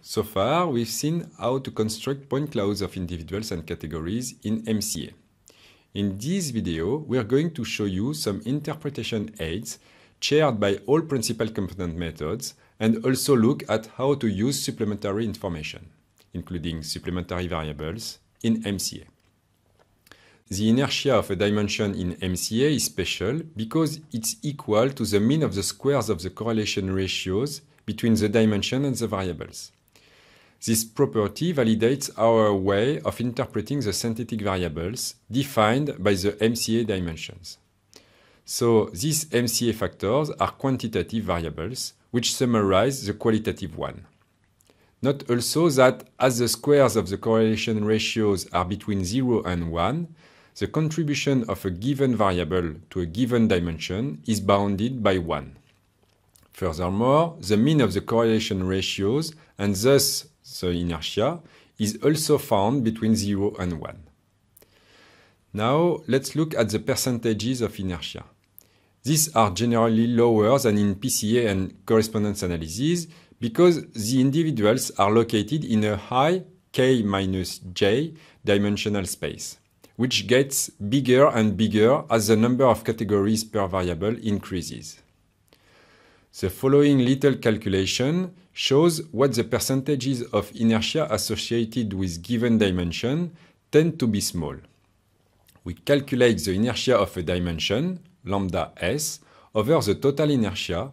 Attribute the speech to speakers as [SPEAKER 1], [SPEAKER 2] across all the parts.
[SPEAKER 1] So far, we've seen how to construct point clouds of individuals and categories in MCA. In this video, we are going to show you some interpretation aids shared by all principal component methods and also look at how to use supplementary information, including supplementary variables, in MCA. The inertia of a dimension in MCA is special because it's equal to the mean of the squares of the correlation ratios between the dimension and the variables. This property validates our way of interpreting the synthetic variables defined by the MCA dimensions. So these MCA factors are quantitative variables, which summarize the qualitative one. Note also that as the squares of the correlation ratios are between 0 and 1, the contribution of a given variable to a given dimension is bounded by 1. Furthermore, the mean of the correlation ratios, and thus the inertia, is also found between 0 and 1. Now, let's look at the percentages of inertia. These are generally lower than in PCA and correspondence analysis because the individuals are located in a high k-j dimensional space, which gets bigger and bigger as the number of categories per variable increases. The following little calculation shows what the percentages of inertia associated with given dimension tend to be small. We calculate the inertia of a dimension, lambda s, over the total inertia,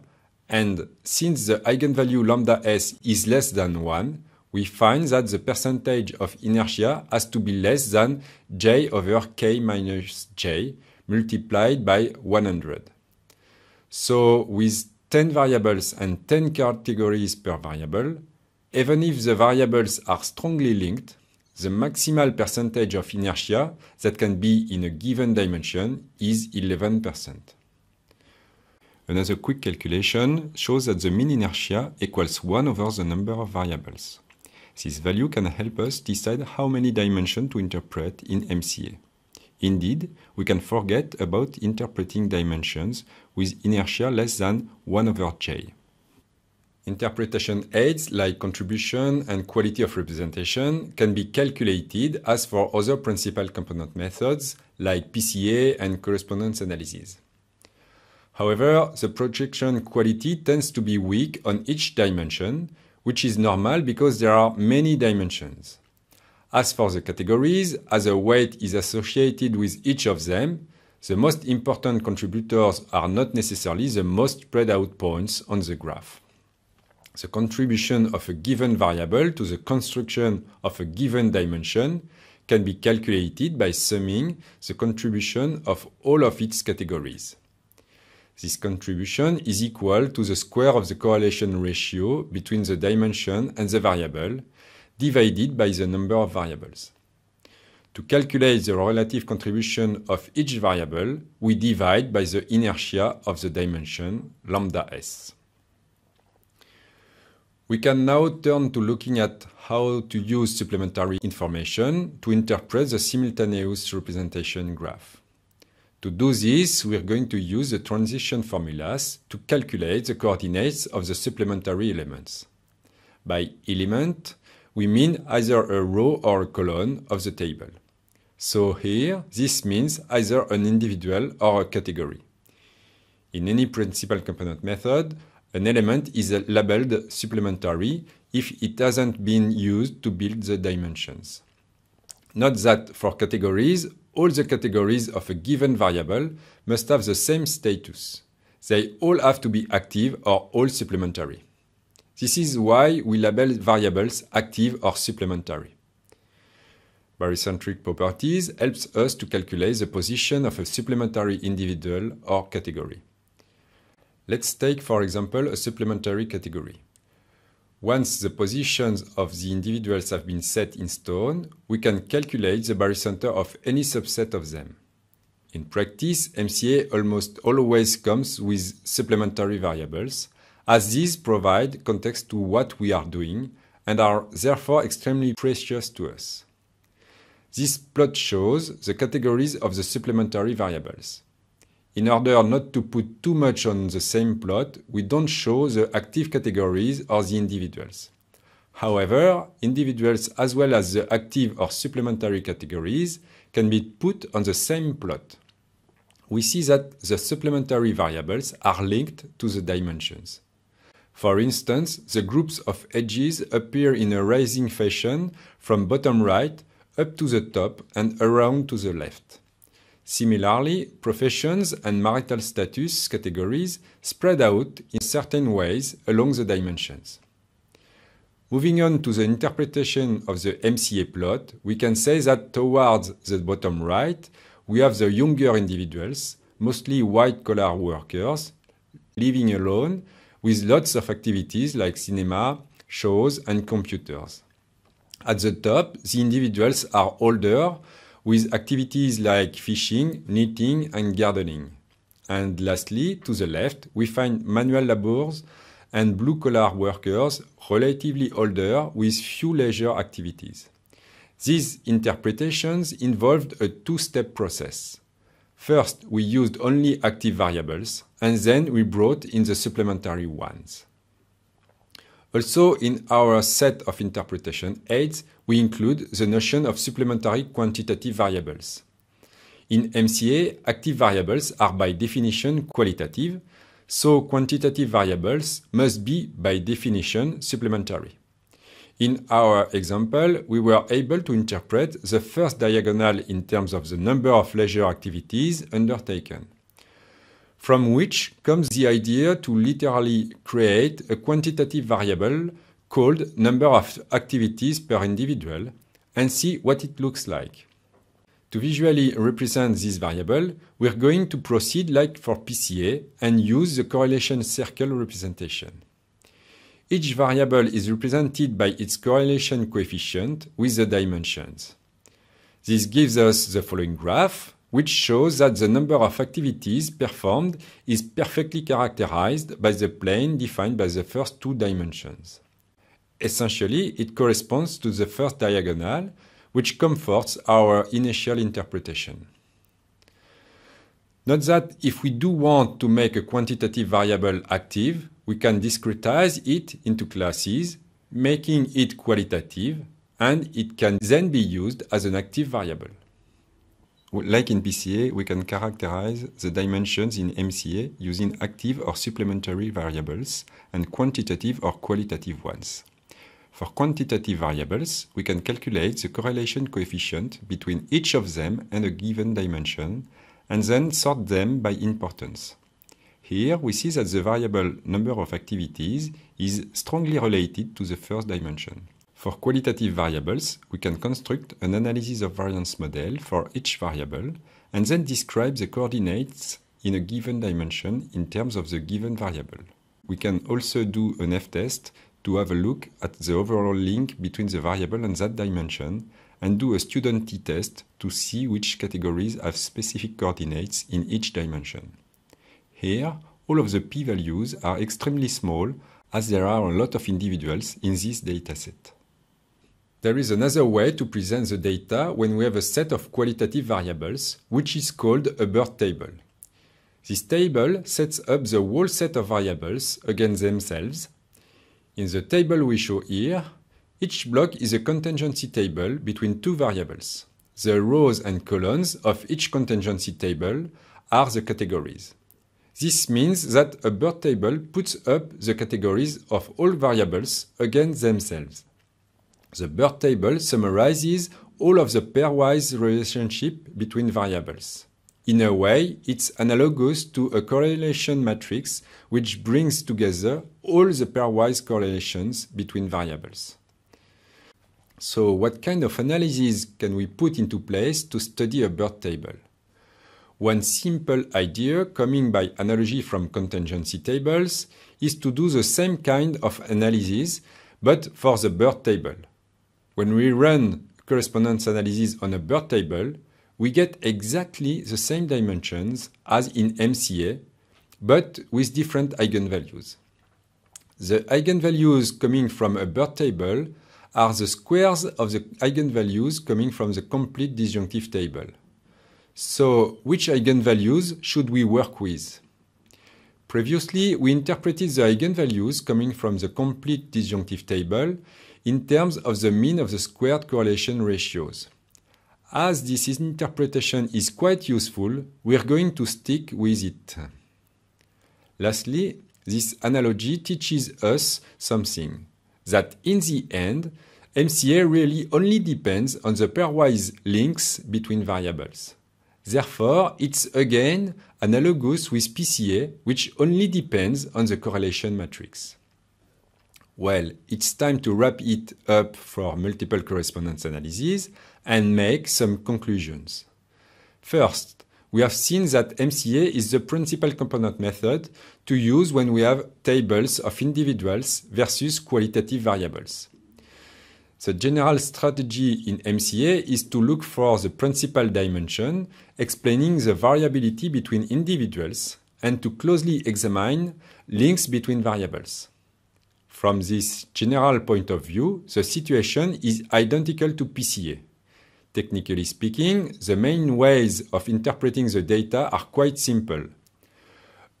[SPEAKER 1] and since the eigenvalue lambda s is less than 1, we find that the percentage of inertia has to be less than j over k minus j multiplied by 100. So with 10 variables and 10 categories per variable, even if the variables are strongly linked, the maximal percentage of inertia that can be in a given dimension is 11%. Another quick calculation shows that the mean inertia equals 1 over the number of variables. This value can help us decide how many dimensions to interpret in MCA. Indeed, we can forget about interpreting dimensions with inertia less than 1 over j. Interpretation aids like contribution and quality of representation can be calculated as for other principal component methods like PCA and correspondence analysis. However, the projection quality tends to be weak on each dimension, which is normal because there are many dimensions. As for the categories, as a weight is associated with each of them, the most important contributors are not necessarily the most spread out points on the graph. The contribution of a given variable to the construction of a given dimension can be calculated by summing the contribution of all of its categories. This contribution is equal to the square of the correlation ratio between the dimension and the variable, divided by the number of variables. To calculate the relative contribution of each variable, we divide by the inertia of the dimension lambda s. We can now turn to looking at how to use supplementary information to interpret the simultaneous representation graph. To do this, we are going to use the transition formulas to calculate the coordinates of the supplementary elements. By element, we mean either a row or a column of the table. So here, this means either an individual or a category. In any principal component method, an element is labeled supplementary if it hasn't been used to build the dimensions. Note that for categories, all the categories of a given variable must have the same status. They all have to be active or all supplementary. This is why we label variables active or supplementary. Barycentric properties helps us to calculate the position of a supplementary individual or category. Let's take, for example, a supplementary category. Once the positions of the individuals have been set in stone, we can calculate the barycenter of any subset of them. In practice, MCA almost always comes with supplementary variables, as these provide context to what we are doing and are therefore extremely precious to us. This plot shows the categories of the supplementary variables. In order not to put too much on the same plot, we don't show the active categories or the individuals. However, individuals as well as the active or supplementary categories can be put on the same plot. We see that the supplementary variables are linked to the dimensions. For instance, the groups of edges appear in a rising fashion from bottom right up to the top and around to the left. Similarly, professions and marital status categories spread out in certain ways along the dimensions. Moving on to the interpretation of the MCA plot, we can say that towards the bottom right, we have the younger individuals, mostly white-collar workers, living alone, with lots of activities like cinema, shows, and computers. At the top, the individuals are older, with activities like fishing, knitting, and gardening. And lastly, to the left, we find manual laborers and blue-collar workers, relatively older, with few leisure activities. These interpretations involved a two-step process. First, we used only active variables, and then we brought in the supplementary ones. Also, in our set of interpretation aids, we include the notion of supplementary quantitative variables. In MCA, active variables are by definition qualitative, so quantitative variables must be by definition supplementary. In our example, we were able to interpret the first diagonal in terms of the number of leisure activities undertaken, from which comes the idea to literally create a quantitative variable called number of activities per individual and see what it looks like. To visually represent this variable, we're going to proceed like for PCA and use the correlation circle representation. Each variable is represented by its correlation coefficient with the dimensions. This gives us the following graph, which shows that the number of activities performed is perfectly characterized by the plane defined by the first two dimensions. Essentially, it corresponds to the first diagonal, which comforts our initial interpretation. Note that if we do want to make a quantitative variable active, we can discretize it into classes, making it qualitative, and it can then be used as an active variable. Like in PCA, we can characterize the dimensions in MCA using active or supplementary variables and quantitative or qualitative ones. For quantitative variables, we can calculate the correlation coefficient between each of them and a given dimension, and then sort them by importance. Here, we see that the variable number of activities is strongly related to the first dimension. For qualitative variables, we can construct an analysis of variance model for each variable and then describe the coordinates in a given dimension in terms of the given variable. We can also do an F-test to have a look at the overall link between the variable and that dimension and do a student t-test to see which categories have specific coordinates in each dimension. Here, all of the p-values are extremely small as there are a lot of individuals in this dataset. There is another way to present the data when we have a set of qualitative variables, which is called a BERT table. This table sets up the whole set of variables against themselves. In the table we show here, each block is a contingency table between two variables. The rows and columns of each contingency table are the categories. This means that a BERT table puts up the categories of all variables against themselves. The BERT table summarizes all of the pairwise relationship between variables. In a way, it's analogous to a correlation matrix which brings together all the pairwise correlations between variables. So, what kind of analysis can we put into place to study a BERT table? One simple idea, coming by analogy from contingency tables, is to do the same kind of analysis, but for the BERT table. When we run correspondence analysis on a BERT table, we get exactly the same dimensions as in MCA, but with different eigenvalues. The eigenvalues coming from a BERT table are the squares of the eigenvalues coming from the complete disjunctive table. So, which eigenvalues should we work with? Previously, we interpreted the eigenvalues coming from the complete disjunctive table in terms of the mean of the squared correlation ratios. As this interpretation is quite useful, we are going to stick with it. Lastly, this analogy teaches us something, that in the end, MCA really only depends on the pairwise links between variables. Therefore, it's again analogous with PCA, which only depends on the correlation matrix. Well, it's time to wrap it up for multiple correspondence analysis and make some conclusions. First, we have seen that MCA is the principal component method to use when we have tables of individuals versus qualitative variables. The general strategy in MCA is to look for the principal dimension, explaining the variability between individuals, and to closely examine links between variables. From this general point of view, the situation is identical to PCA. Technically speaking, the main ways of interpreting the data are quite simple.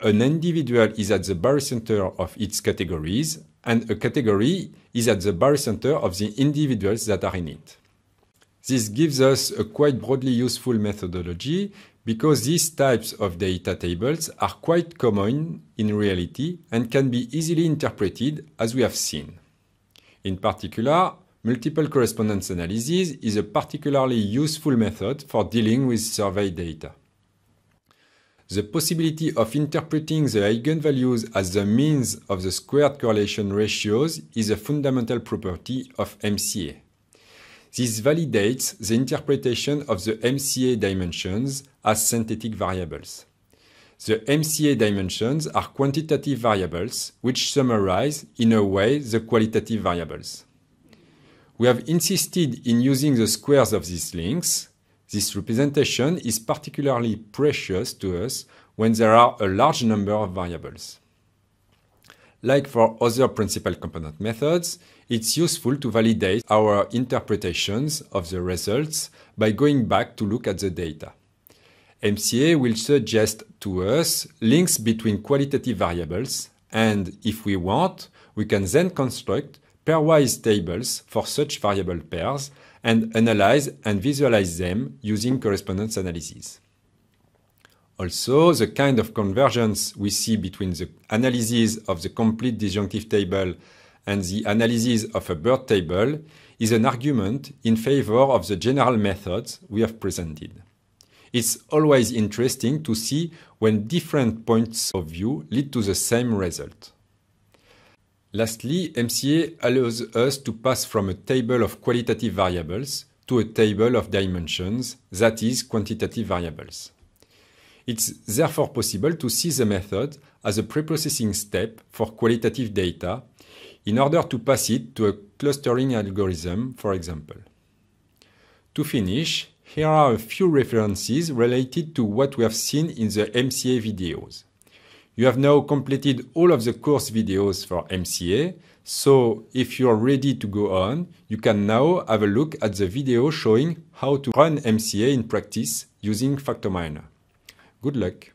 [SPEAKER 1] An individual is at the barycenter of its categories, and a category is at the barycenter of the individuals that are in it. This gives us a quite broadly useful methodology because these types of data tables are quite common in reality and can be easily interpreted as we have seen. In particular, multiple correspondence analysis is a particularly useful method for dealing with survey data. The possibility of interpreting the eigenvalues as the means of the squared correlation ratios is a fundamental property of MCA. This validates the interpretation of the MCA dimensions as synthetic variables. The MCA dimensions are quantitative variables which summarize, in a way, the qualitative variables. We have insisted in using the squares of these links. This representation is particularly precious to us when there are a large number of variables. Like for other principal component methods, it's useful to validate our interpretations of the results by going back to look at the data. MCA will suggest to us links between qualitative variables, and if we want, we can then construct pairwise tables for such variable pairs and analyze and visualize them using correspondence analysis. Also, the kind of convergence we see between the analysis of the complete disjunctive table and the analysis of a bird table is an argument in favor of the general methods we have presented. It's always interesting to see when different points of view lead to the same result. Lastly, MCA allows us to pass from a table of qualitative variables to a table of dimensions, that is, quantitative variables. It's therefore possible to see the method as a preprocessing step for qualitative data in order to pass it to a clustering algorithm, for example. To finish, here are a few references related to what we have seen in the MCA videos. You have now completed all of the course videos for MCA, so if you are ready to go on, you can now have a look at the video showing how to run MCA in practice using Factominer. Good luck!